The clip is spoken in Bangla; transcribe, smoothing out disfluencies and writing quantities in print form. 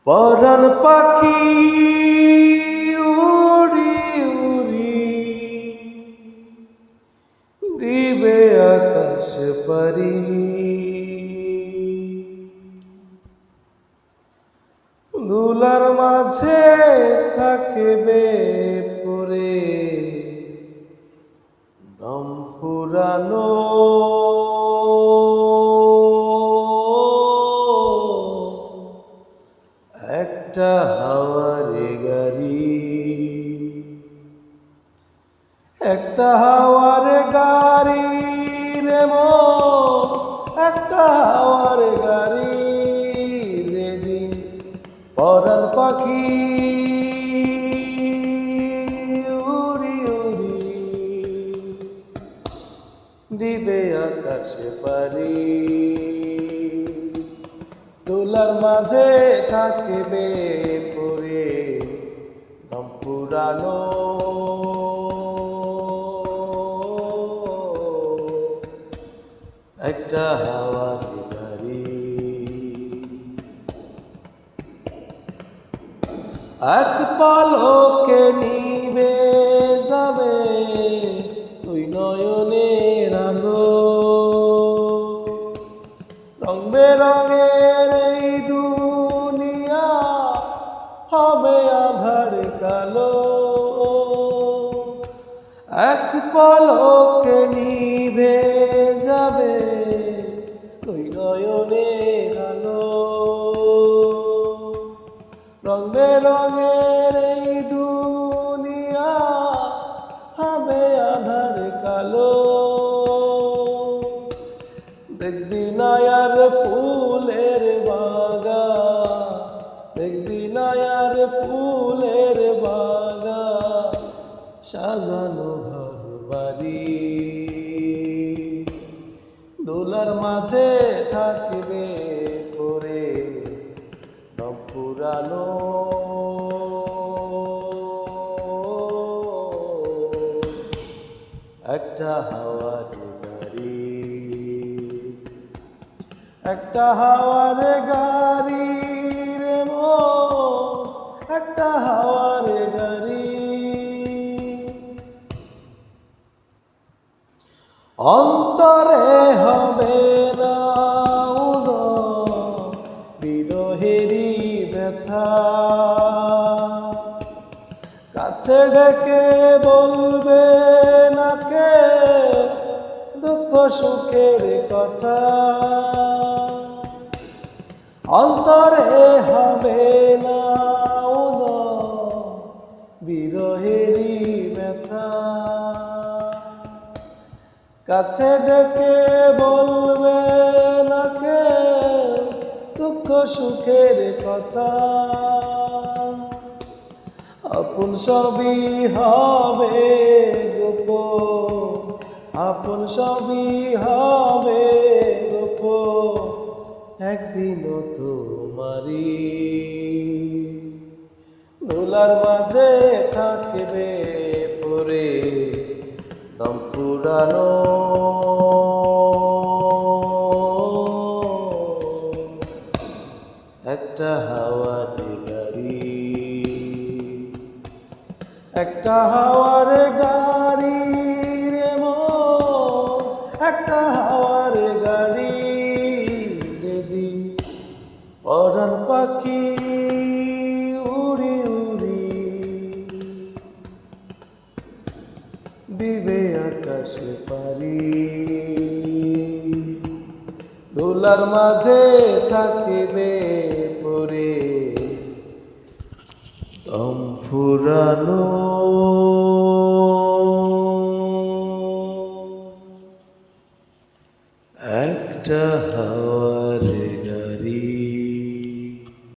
পরাণ পাখি উড়ি উড়ি দিবে আকাশ পারি, দুলার মাঝে থাকবে পরে দম ফুরানো একটা হাওয়ারে গাড়ি, একটা হাওয়ারে গাড়ি রে মন, একটা হাওয়ারে গাড়ি। যেদিন পরাণ পাখি উড়ি উড়ি দিবে আকাশে পারি, দোলার মাঝে থাকবে পরে দম পুরানো একটা হাওয়ারে গাড়ি। এক পলকে নিবে যাবে তুই নয়নের আলো, রং বেরঙের এই দুনিয়া হবে আধার কালো। এক পলকে নিভে যাবে তুই নয়নের আলো, রং বেরঙের এই দুনিয়া হবে আধার কালো। দেখবি না আর ফুলের বাগান, দেখবি না আর ফুলের বাগান, সাজানো ঘর বাড়ি, দোলার মাঝে থাকবে পরে দম পুরানো একটা হাওয়ারে গাড়ি, একটা হাওয়ারে গাড়ি রে মন, একটা হাওয়ারে গাড়ি। অন্তরে হবে না উদয় বিরহেরই ব্যথা, কাছে ডেকে বলবে না কে দুঃখ সুখের কথা। অন্তরে হবে না উদয় বিরহেরই ব্যথা, কাছে ডেকে বলবে না কে দুঃখ সুখের কথা। আপন সবই হবে গোপন, আপন সবই হবে গোপন, একদিনও তোমারি, দোলার মাঝে থাকবে পরে দম পুরানো একটা হাওয়ারে গাড়ি, একটা হাওয়ারে গাড়ি রে মন, একটা হাওয়ারে গাড়ি। যেদিন পরাণ পাখি উড়ি উড়ি দিবে আকাশে পারি, দোলার মাঝে থাকবে পরে দম ফুরানো একটা